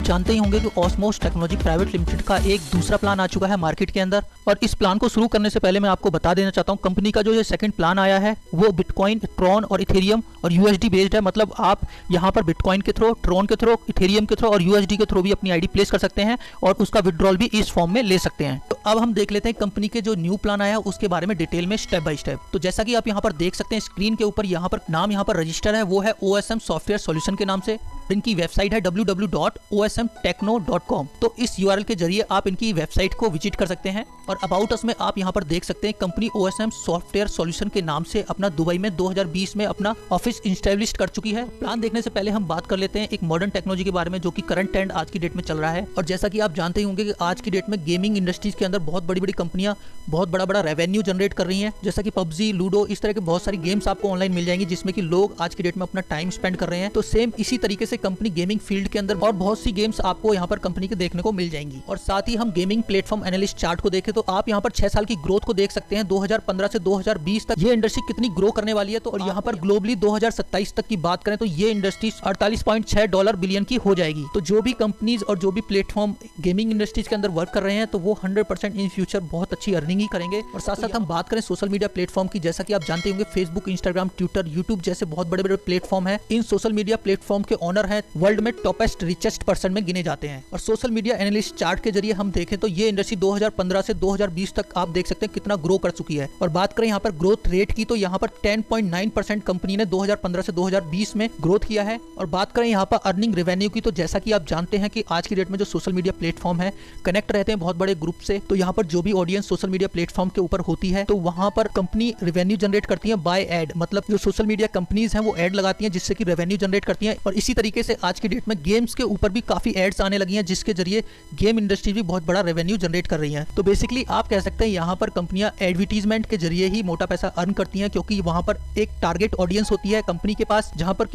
आप जानते ही होंगे कि ऑस्मोस टेक्नोलॉजी प्राइवेट लिमिटेड का एक दूसरा प्लान आ चुका है मार्केट के अंदर। और इस प्लान को शुरू करने से पहले मैं आपको बता देना चाहता हूँ, कंपनी का जो ये सेकंड प्लान आया है वो बिटकॉइन, ट्रॉन और इथेरियम और यूएसडी बेस्ड है। मतलब आप यहाँ पर बिटकॉइन के थ्रू, ट्रॉन के थ्रू, इथेरियम के थ्रू और यूएसडी के थ्रू भी अपनी आईडी प्लेस कर सकते हैं और उसका विड्रॉल भी इस फॉर्म में ले सकते हैं। तो अब हम देख लेते हैं कंपनी के जो न्यू प्लान आया है उसके बारे में डिटेल में स्टेप बाय स्टेप। तो जैसा कि आप यहाँ पर देख सकते हैं स्क्रीन के ऊपर, यहाँ पर नाम यहाँ पर रजिस्टर है वो है OSM सॉफ्टवेयर सॉल्यूशन के नाम से। इनकी वेबसाइट है www.osmtechno.com। तो इस URL के जरिए आप इनकी वेबसाइट को विजिट कर सकते हैं। और अबाउट अस में आप यहाँ पर देख सकते हैं कंपनी OSM सॉफ्टवेयर सॉल्यूशन के नाम से अपना दुबई में 2020 में अपना ऑफिस इंस्टैब्लिश कर चुकी है। प्लान देखने से पहले हम बात कर लेते हैं एक मॉडर्न टेक्नोलॉजी के बारे में जो कि करंट ट्रेंड आज की डेट में चल रहा है। और जैसा कि आप जानते ही होंगे कि आज की डेट में गेमिंग इंडस्ट्रीज के अंदर बहुत बड़ी बड़ी कंपनियां बहुत बड़ा रेवेन्यू जनरेट कर रही हैं, जैसा कि पबजी, लूडो, इस तरह के बहुत सारी गेम्स आपको ऑनलाइन मिल जाएंगी जिसमें कि लोग आज की डेट में अपना टाइम स्पेंड कर रहे हैं। तो सेम इसी तरीके से कंपनी गेमिंग फील्ड के अंदर और बहुत सी गेम्स आपको यहाँ पर कंपनी के देखने को मिल जाएंगी। और साथ ही हम गेमिंग प्लेटफॉर्म एनालिस्ट चार्ट को देखें तो आप यहाँ पर 6 साल की ग्रोथ को देख सकते हैं। 2015 से 2020 तक ये इंडस्ट्री कितनी ग्रो करने वाली है। तो और यहाँ पर ग्लोबली 2027 तक की बात करें तो ये इंडस्ट्री $48.6 बिलियन की हो जाएगी। तो जो भी कंपनीज और जो भी प्लेटफॉर्म गेमिंग इंडस्ट्रीज के अंदर वर्क कर रहे हैं तो वो 100% इन फ्यूचर बहुत अच्छी अर्निंग ही करेंगे। और साथ साथ हम बात करें सोशल मीडिया प्लेटफॉर्म की, जैसा कि आप जानते होंगे फेसबुक, इंस्टाग्राम, ट्विटर, यूट्यूब जैसे बहुत बड़े बड़े प्लेटफॉर्म है। इन सोशल मीडिया प्लेटफॉर्म के ओनर है वर्ल्ड में टॉपेस्ट रिचेस्ट पर्सन में गिने जाते हैं। और सोशल मीडिया एनालिस्ट चार्ट के जरिए हम देखें तो ये इंडस्ट्री 2015 से 2020 तक आप देख सकते हैं कितना ग्रो कर चुकी है। और बात करें यहाँ पर ग्रोथ रेट की तो यहाँ पर 10.9% कंपनी ने 2015 से 2020 में ग्रोथ किया है। और बात करें यहाँ पर अर्निंग रेवेन्यू की तो जैसा कि आप जानते हैं कि आज की डेट में जो सोशल मीडिया प्लेटफॉर्म है कनेक्ट रहते हैं बहुत बड़े ग्रुप से। तो यहाँ पर जो भी ऑडियंस सोशल मीडिया प्लेटफॉर्म के ऊपर होती है तो वहां पर कंपनी रेवेन्यू जनरेट करती है बाय एड। मतलब जो सोशल मीडिया कंपनीज हैं वो एड लगाती हैं जिससे कि रेवेन्यू जनरेट करती हैं। और इसी तरीके से आज की डेट में गेम्स के ऊपर भी काफी एड्स आने लगी हैं जिसके जरिए गेम इंडस्ट्री भी बहुत बड़ा रेवेन्यू जनरेट कर रही है। तो बेसिकली आप कह सकते हैं यहाँ पर कंपनियां एडवर्टीजमेंट के जरिए ही मोटा पैसा अर्न करती हैं, क्योंकि वहां पर एक टारगेट ऑडियंस होती है कंपनी के पास, जहां पर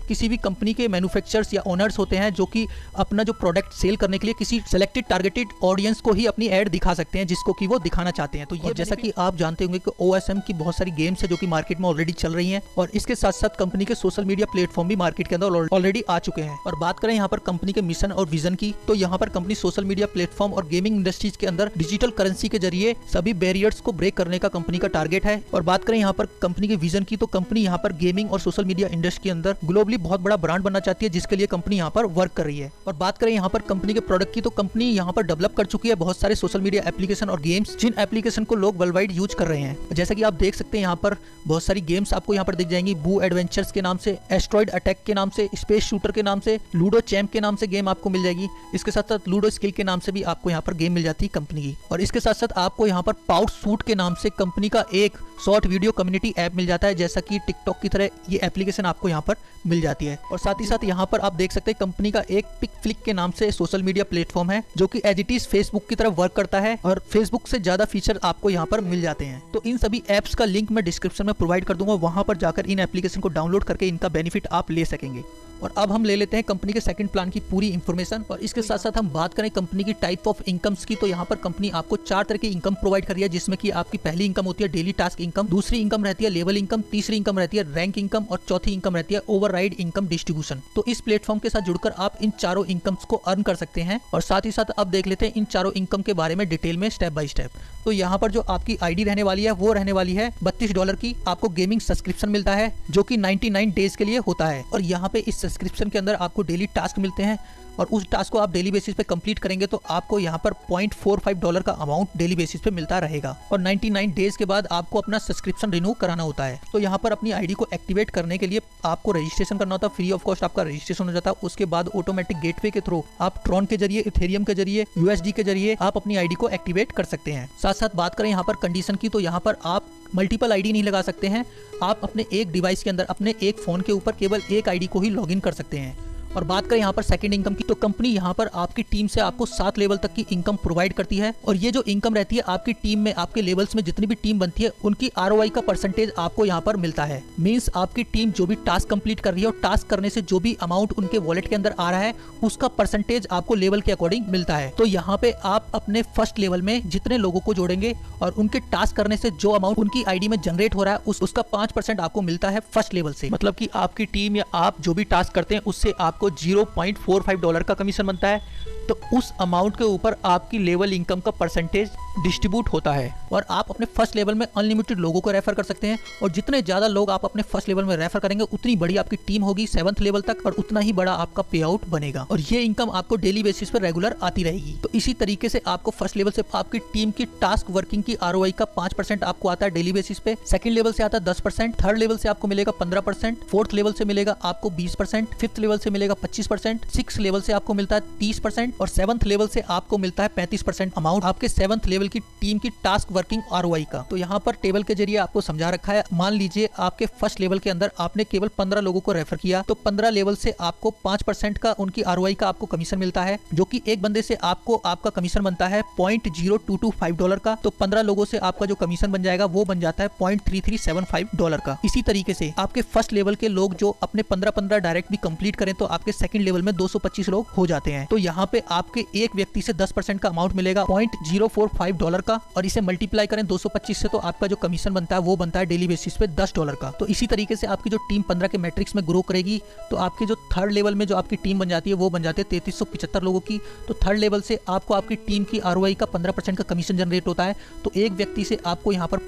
किसी भी कंपनी के मैन्युफैक्चरर्स या ओनर्स होते हैं जो कि अपना जो प्रोडक्ट सेल करने के लिए किसी सिलेक्टेड टारगेटेड ऑडियंस को ही अपनी एड दिखा सकते हैं जिसको कि वो दिखाना चाहते हैं। तो ये जैसा कि आप जानते होंगे कि OSM की बहुत सारी गेम्स है जो कि मार्केट में ऑलरेडी चल रही हैं और इसके साथ साथ कंपनी के सोशल मीडिया प्लेटफॉर्म भी मार्केट के अंदर ऑलरेडी आ चुके हैं। और बात करें यहाँ पर कंपनी के मिशन और विजन की तो यहाँ पर कंपनी सोशल मीडिया प्लेटफॉर्म और गेमिंग इंडस्ट्रीज के अंदर डिजिटल करेंसी के जरिए सभी बैरियर्स को ब्रेक करने का कंपनी का टारगेट है। और बात करें यहाँ पर कंपनी के विजन की तो कंपनी यहाँ पर गेमिंग और सोशल मीडिया इंडस्ट्री के अंदर ग्लोबली बहुत बड़ा ब्रांड बनना चाहती है जिसके लिए कंपनी यहाँ पर वर्क कर रही है। और बात करें यहाँ पर कंपनी के प्रोडक्ट की तो कंपनी यहाँ पर डेवलप कर चुकी है बहुत सारे सोशल मीडिया एप्लीकेशन और गेम्स जिन एप्लीकेशन को लोग वर्ल्ड वाइड यूज कर रहे हैं। जैसा कि आप देख सकते हैं यहाँ पर बहुत सारी गेम्स आपको यहाँ पर दिख जाएंगी। बू एडवेंचर्स के नाम से, एस्ट्रॉइड अटैक के नाम से, स्पेस शूटर के नाम से, लूडो चैंप के नाम से गेम आपको मिल जाएगी। इसके साथ साथ लूडो स्किल के नाम से भी आपको यहाँ पर गेम मिल जाती है कंपनी की। और इसके साथ साथ आपको यहाँ पर पाउट सूट के नाम से कंपनी का एक शॉर्ट वीडियो कम्युनिटी ऐप मिल जाता है, जैसा कि टिकटॉक की तरह ये एप्लीकेशन आपको यहाँ पर मिल जाती है। और साथ ही साथ यहाँ पर आप देख सकते हैं कंपनी का एक पिक फ्लिक के नाम से सोशल मीडिया प्लेटफॉर्म है जो कि एज इट इज फेसबुक की तरह वर्क करता है और फेसबुक से ज्यादा फीचर आपको यहाँ पर मिल जाते हैं। तो इन सभी एप्स का लिंक मैं डिस्क्रिप्शन में प्रोवाइड कर दूंगा, वहां पर जाकर इन एप्लीकेशन को डाउनलोड करके इनका बेनिफिट आप ले सकेंगे। और अब हम ले लेते हैं कंपनी के सेकंड प्लान की पूरी इंफॉर्मेशन। और इसके साथ साथ हम बात करें कंपनी की टाइप ऑफ इनकम्स की तो यहाँ पर कंपनी आपको 4 तरह की इनकम प्रोवाइड कर रही है, जिसमें कि आपकी पहली इनकम होती है डेली टास्क इनकम, दूसरी इनकम रहती है लेवल इनकम, तीसरी इनकम रहती है रैंक इनकम और चौथी इनकम रहती है ओवरराइड इनकम डिस्ट्रीब्यूशन। तो इस प्लेटफॉर्म के साथ जुड़कर आप इन चारों इनकम्स को अर्न कर सकते हैं। और साथ ही साथ अब देख लेते हैं इन चारों इनकम के बारे में डिटेल में स्टेप बाय स्टेप। तो यहाँ पर जो आपकी आईडी रहने वाली है वो रहने वाली है $32 की। आपको गेमिंग सब्सक्रिप्शन मिलता है जो कि 99 डेज के लिए होता है। और यहाँ पे इस सब्सक्रिप्शन के अंदर आपको डेली टास्क मिलते हैं और उस टास्क को आप डेली बेसिस पे कंप्लीट करेंगे तो आपको यहाँ पर $0.45 का अमाउंट डेली बेसिस पे मिलता रहेगा। और 99 डेज के बाद आपको अपना सब्सक्रिप्शन रिन्यू कराना होता है। तो यहाँ पर अपनी आईडी को एक्टिवेट करने के लिए आपको रजिस्ट्रेशन करना होता है, फ्री ऑफ कॉस्ट आपका रजिस्ट्रेशन हो जाता है। उसके बाद ऑटोमेटिक गेटवे के थ्रू आप ट्रॉन के जरिए, इथेरियम के जरिए, यूएसडी के जरिए आप अपनी आईडी को एक्टिवेट कर सकते हैं। साथ साथ बात करें यहाँ पर कंडीशन की तो यहाँ पर आप मल्टीपल आईडी नहीं लगा सकते हैं। आप अपने एक डिवाइस के अंदर अपने एक फोन के ऊपर केवल एक आईडी को ही लॉगिन कर सकते हैं। और बात करें यहाँ पर सेकंड इनकम की तो कंपनी यहाँ पर आपकी टीम से आपको 7 लेवल तक की इनकम प्रोवाइड करती है। और ये जो इनकम रहती है आपकी टीम में, आपके लेवल्स में जितनी भी टीम बनती है उनकी ROI का परसेंटेज आपको यहाँ पर मिलता है। मींस आपकी टीम जो भी टास्क कंप्लीट कर रही है और टास्क करने से जो भी अमाउंट उनके वॉलेट के अंदर आ रहा है उसका परसेंटेज आपको लेवल के अकॉर्डिंग मिलता है। तो यहाँ पे आप अपने फर्स्ट लेवल में जितने लोगों को जोड़ेंगे और उनके टास्क करने से जो अमाउंट उनकी आईडी में जनरेट हो रहा है उसका 5% आपको मिलता है फर्स्ट लेवल से। मतलब कि आपकी टीम या आप जो भी टास्क करते हैं उससे आपको आपको $0.45 का कमीशन बनता है, तो उस अमाउंट के ऊपर आपकी लेवल इनकम का परसेंटेज डिस्ट्रीब्यूट होता है। और आप अपने फर्स्ट लेवल में अनलिमिटेड लोगों को रेफर कर सकते हैं, और जितने ज़्यादा लोग आप अपने फर्स्ट लेवल में रेफर करेंगे उतनी बड़ी आपकी टीम होगी 7th लेवल तक, और उतना ही बड़ा आपका पे आउट बनेगा, और ये इनकम आपको डेली बेसिस पर रेगुलर आती रहेगी। तो इसी तरीके से आपको फर्स्ट लेवल से आपकी टीम की टास्क वर्किंग की ROI का 5% आपको आता है डेली बेसिस पे, सेकंड लेवल से आता है 10%, थर्ड लेवल से आपको मिलेगा 15%, फोर्थ लेवल से मिलेगा आपको 20%, फिफ्थ लेवल से मिलेगा 25%, सिक्स लेवल से आपको मिलता है 30%, और 7th लेवल से आपको मिलता है 35% अमाउंट आपके 7th लेवल की टीम की टास्क वर्किंग ROI का। तो यहाँ पर टेबल के जरिए आपको समझा रखा है। मान लीजिए आपके फर्स्ट लेवल के अंदर आपने केवल 15 लोगों को रेफर किया, तो 15 लेवल से आपको 5% का उनकी ROI का आपको कमीशन मिलता है, जो कि एक बंदे से आपको आपका कमीशन बनता है $0.0225 का। तो 15 लोगों से आपका जो कमीशन बन जाएगा वो बन जाता है $0.3375 का। इसी तरीके से आपके फर्स्ट लेवल के लोग जो अपने 15-15 डायरेक्ट भी कंप्लीट करें तो आपके सेकंड लेवल में 225 लोग हो जाते हैं। तो यहाँ पे आपके एक व्यक्ति से 10% का अमाउंट मिलेगा $0.045 का, और इसे मल्टीप्लाई करें 225 से तो आपका जो कमीशन बनता है वो बनता है डेली बेसिस पे $10 का। तो इसी तरीके से आपकी जो टीम 15 के मैट्रिक्स में ग्रो करेगी, तो आपके जो थर्ड लेवल में जो आपकी टीम बन जाती है वो बन जाती है 3375 लोगों की। तो थर्ड लेवल से आपको आपकी टीम की ROI का 15% का कमीशन जनरेट होता है, तो एक व्यक्ति से आपको यहाँ पर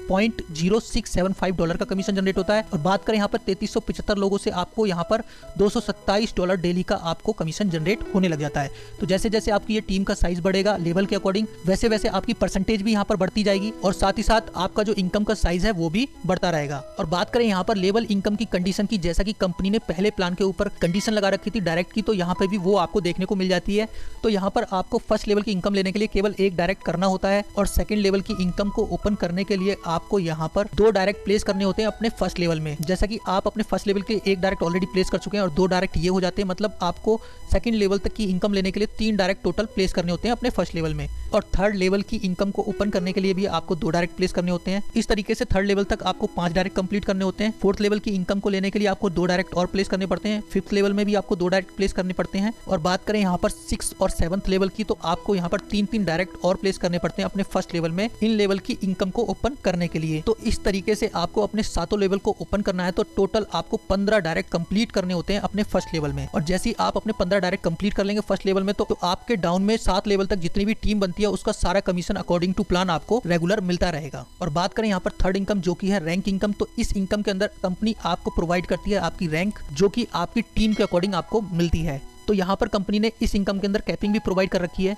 $0.0675 का कमीशन जनरेट होता है। और बात करें यहाँ पर 3375 लोगों से आपको यहाँ पर $227 डेली का आपको कमीशन जनरेट होने लग जाता है। तो जैसे जैसे आपकी ये टीम का साइज बढ़ेगा लेवल के अकॉर्डिंग, वैसे वैसे आपकी परसेंटेज भी यहाँ पर बढ़ती जाएगी, और साथ ही साथ आपका जो इनकम का साइज है वो भी बढ़ता रहेगा। और बात करें यहाँ पर लेवल इनकम की कंडीशन की, जैसा कि कंपनी ने पहले प्लान के ऊपर कंडीशन लगा रखी थी डायरेक्ट की, तो यहाँ पे भी वो आपको देखने को मिल जाती है। तो यहाँ पर आपको फर्स्ट लेवल की इनकम लेने के लिए केवल एक डायरेक्ट करना होता है, और सेकंड लेवल की इनकम को ओपन करने के लिए आपको यहाँ पर 2 डायरेक्ट प्लेस करने होते हैं अपने फर्स्ट लेवल में। जैसा कि आप अपने फर्स्ट लेवल के एक डायरेक्ट ऑलरेडी प्लेस कर चुके हैं और 2 डायरेक्ट ये हो जाते हैं, मतलब आपको सेकंड लेवल तक की इनकम लेने के लिए 3 डायरेक्ट टोटल प्लेस करने होते हैं अपने फर्स्ट लेवल में। और थर्ड लेवल की इनकम को ओपन करने के लिए भी आपको 2 डायरेक्ट प्लेस करने होते हैं। इस तरीके से थर्ड लेवल तक आपको 5 डायरेक्ट कंप्लीट करने होते हैं। फोर्थ लेवल की इनकम को लेने के लिए आपको 2 डायरेक्ट और प्लेस करने पड़ते हैं। फिफ्थ लेवल में भी आपको 2 डायरेक्ट प्लेस करने पड़ते हैं। और बात करें यहाँ पर 6 और 7th लेवल की, तो आपको यहाँ पर 3-3 डायरेक्ट और प्लेस करने पड़ते हैं अपने फर्स्ट लेवल में इन लेवल की इनकम को ओपन करने के लिए। तो इस तरीके से आपको अपने 7 लेवल को ओपन करना है, तो टोटल आपको 15 डायरेक्ट कंप्लीट करने होते हैं अपने फर्स्ट लेवल में। और जैसे ही आप अपने 15 डायरेक्ट कंप्लीट कर लेंगे फर्स्ट लेवल में, तो आपके डाउन में 7 लेवल तक जितनी भी टीम बनती है उसका सारा कमीशन अकॉर्डिंग टू प्लान आपको रेगुलर मिलता रहेगा। और बात करें यहाँ पर थर्ड इनकम जो कि है रैंक इनकम, तो इस इनकम के अंदर कंपनी आपको प्रोवाइड करती है आपकी रैंक, जो कि आपकी टीम के अकॉर्डिंग आपको मिलती है। तो यहाँ पर कंपनी ने इस इनकम के अंदर कैपिंग भी प्रोवाइड कर रखी है।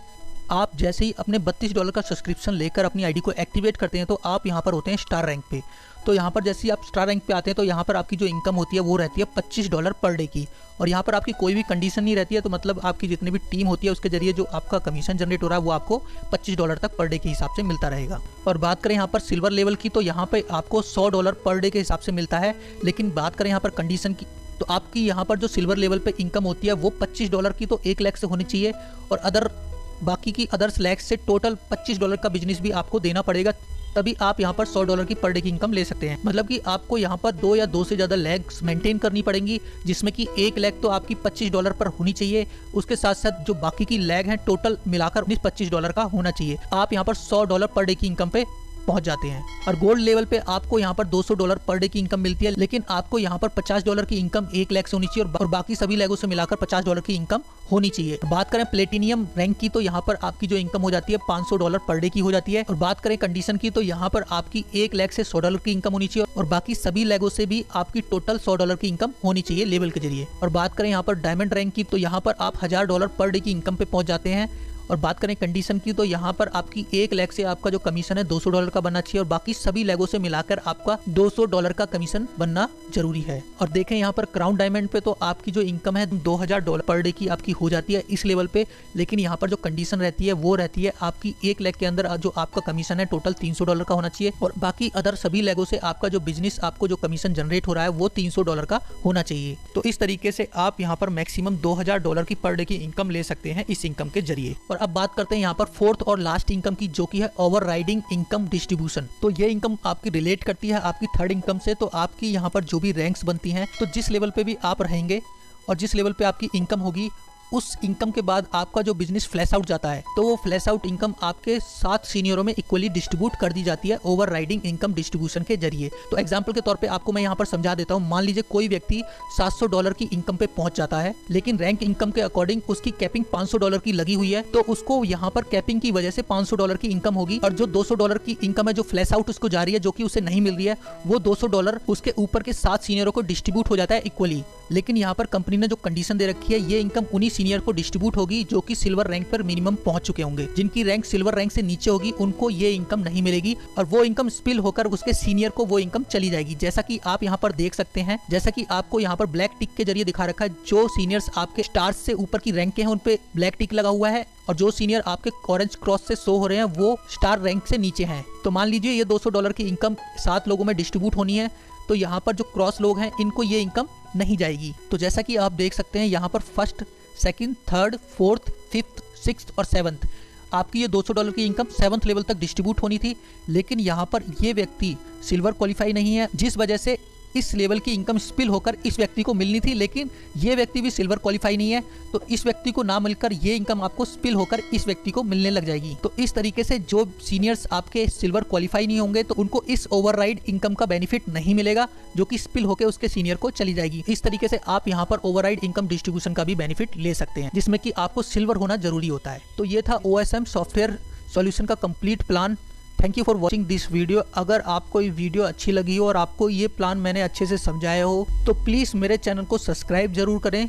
आप जैसे ही अपने $32 का सब्सक्रिप्शन लेकर अपनी आईडी को एक्टिवेट करते हैं, तो आप यहाँ पर होते हैं स्टार रैंक पे। तो यहाँ पर जैसे ही आप स्टार रैंक पे आते हैं, तो यहाँ पर आपकी जो इनकम होती है वो रहती है $25 पर डे की। और यहाँ पर आपकी कोई भी कंडीशन नहीं रहती है, तो मतलब आपकी जितनी भी टीम होती है उसके जरिए जो आपका कमीशन जनरेट हो रहा है वो आपको $25 तक पर डे के हिसाब से मिलता रहेगा। और बात करें यहाँ पर सिल्वर लेवल की, तो यहाँ पे आपको $100 पर डे के हिसाब से मिलता है। लेकिन बात करें यहाँ पर कंडीशन की, तो आपकी यहाँ पर जो सिल्वर लेवल पे इनकम होती है वो $25 की तो 1 लाख से होनी चाहिए, और बाकी की अदर्स लैक्स से टोटल $25 का बिजनेस भी आपको देना पड़ेगा, तभी आप यहाँ पर $100 की पर डे की इनकम ले सकते हैं। मतलब कि आपको यहाँ पर 2 या 2 से ज्यादा लैग्स मेंटेन करनी पड़ेंगी, जिसमें कि 1 लाख तो आपकी $25 पर होनी चाहिए। उसके साथ साथ जो बाकी की लैग है टोटल मिलाकर $25 का होना चाहिए। आप यहाँ पर $100 पर डे की इनकम पे पहुंच जाते हैं। और गोल्ड लेवल पे आपको यहाँ पर $200 पर डे की इनकम मिलती है, लेकिन आपको यहाँ पर $50 की इनकम 1 लाख से होनी चाहिए, और बाकी सभी लैगों से मिलाकर $50 की इनकम होनी चाहिए। बात करें प्लेटिनियम रैंक की, तो यहाँ पर आपकी जो इनकम हो जाती है $500 पर डे की हो जाती है। और बात करें कंडीशन की, तो यहाँ पर आपकी 1 लाख से $100 की इनकम होनी चाहिए, और बाकी सभी लैगों से भी आपकी टोटल $100 की इनकम होनी चाहिए लेवल के जरिए। और बात करें यहाँ पर डायमंड रैंक की, तो यहाँ पर आप $1000 पर डे की इनकम पे पहुंच जाते हैं। और बात करें कंडीशन की, तो यहाँ पर आपकी 1 लाख से आपका जो कमीशन है $200 का बनना चाहिए, और बाकी सभी लैगों से मिलाकर आपका $200 का कमीशन बनना जरूरी है। और देखें यहाँ पर क्राउन डायमंड पे, तो आपकी जो इनकम है $2000 पर डे की आपकी हो जाती है इस लेवल पे। लेकिन यहाँ पर जो कंडीशन रहती है वो रहती है आपकी 1 लाख के अंदर जो आपका कमीशन है टोटल $300 का होना चाहिए, और बाकी अदर सभी लैगों से आपका जो बिजनेस आपको जो कमीशन जनरेट हो रहा है वो $300 का होना चाहिए। तो इस तरीके से आप यहाँ पर मैक्सिमम $2000 की पर डे की इनकम ले सकते हैं इस इनकम के जरिए। और अब बात करते हैं यहाँ पर फोर्थ और लास्ट इनकम की, जो कि है ओवरराइडिंग इनकम डिस्ट्रीब्यूशन। तो ये इनकम आपकी रिलेट करती है आपकी थर्ड इनकम से। तो आपकी यहाँ पर जो भी रैंक्स बनती हैं, तो जिस लेवल पे भी आप रहेंगे और जिस लेवल पे आपकी इनकम होगी, उस इनकम के बाद आपका जो बिजनेस फ्लैश आउट जाता है तो वो फ्लैश आउट इनकम आपके 7 सीनियरों में इक्वली डिस्ट्रीब्यूट कर दी जाती है ओवर राइडिंग इनकम डिस्ट्रीब्यूशन के जरिए। तो एग्जाम्पल के तौर पे आपको मैं यहाँ पर समझा देता हूँ। मान लीजिए कोई व्यक्ति $700 की इनकम पे पहुंच जाता है, लेकिन रैंक इनकम के अकॉर्डिंग उसकी कैपिंग $500 की लगी हुई है, तो उसको यहाँ पर कैपिंग की वजह से $500 की इनकम होगी और जो $200 की इनकम है जो फ्लैश आउट उसको जा रही है, जो कि उसे नहीं मिल रही है, वो $200 उसके ऊपर के 7 सीनियरों को डिस्ट्रीब्यूट हो जाता है इक्वली। लेकिन यहाँ पर कंपनी ने जो कंडीशन दे रखी है, ये इनकम उन्हीं सीनियर को डिस्ट्रीब्यूट होगी जो कि सिल्वर रैंक पर मिनिमम पहुंच चुके होंगे। जिनकी रैंक सिल्वर रैंक से नीचे होगी उनको ये इनकम नहीं मिलेगी और वो इनकम स्पिल होकर उसके सीनियर को वो इनकम चली जाएगी। जैसा कि आप यहाँ पर देख सकते हैं, जैसा कि आपको यहाँ पर ब्लैक टिक के जरिए दिखा रखा है, जो सीनियर्स आपके स्टार्स से ऊपर की रैंक के हैं उन पे ब्लैक टिक लगा हुआ है और जो सीनियर आपके ऑरेंज क्रॉस से शो हो रहे हैं वो स्टार रैंक से नीचे हैं। तो मान लीजिए ये $200 की इनकम 7 लोगों में डिस्ट्रीब्यूट होनी है, तो यहाँ पर जो क्रॉस लोग हैं इनको ये इनकम नहीं जाएगी। तो जैसा कि आप देख सकते हैं यहाँ पर first, second, third, fourth, fifth, sixth और सेवंथ आपकी ये $200 की इनकम 7th लेवल तक डिस्ट्रीब्यूट होनी थी। लेकिन यहाँ पर ये व्यक्ति सिल्वर क्वालिफाई नहीं है, जिस वजह से इस लेवल की इनकम स्पिल होकर इस व्यक्ति को मिलनी थी, लेकिन ये व्यक्ति भी सिल्वर क्वालिफाई नहीं है, तो इस व्यक्ति को ना मिलकर ये इनकम आपको स्पिल होकर इस व्यक्ति को मिलने लग जाएगी। तो इस तरीके से जो सीनियर्स आपके सिल्वर क्वालिफाई नहीं होंगे तो उनको इस ओवरराइड इनकम का बेनिफिट नहीं मिलेगा, जो कि स्पिल होकर उसके सीनियर को चली जाएगी। इस तरीके से आप यहाँ पर ओवरराइड इनकम डिस्ट्रीब्यूशन का भी बेनिफिट ले सकते हैं, जिसमें कि आपको सिल्वर होना जरूरी होता है। तो ये था OSM सॉफ्टवेयर सॉल्यूशन का complete plan. Thank you for watching this video. अगर आपको ये वीडियो अच्छी लगी हो और आपको ये प्लान मैंने अच्छे से समझाया हो तो प्लीज़ मेरे चैनल को सब्सक्राइब जरूर करें।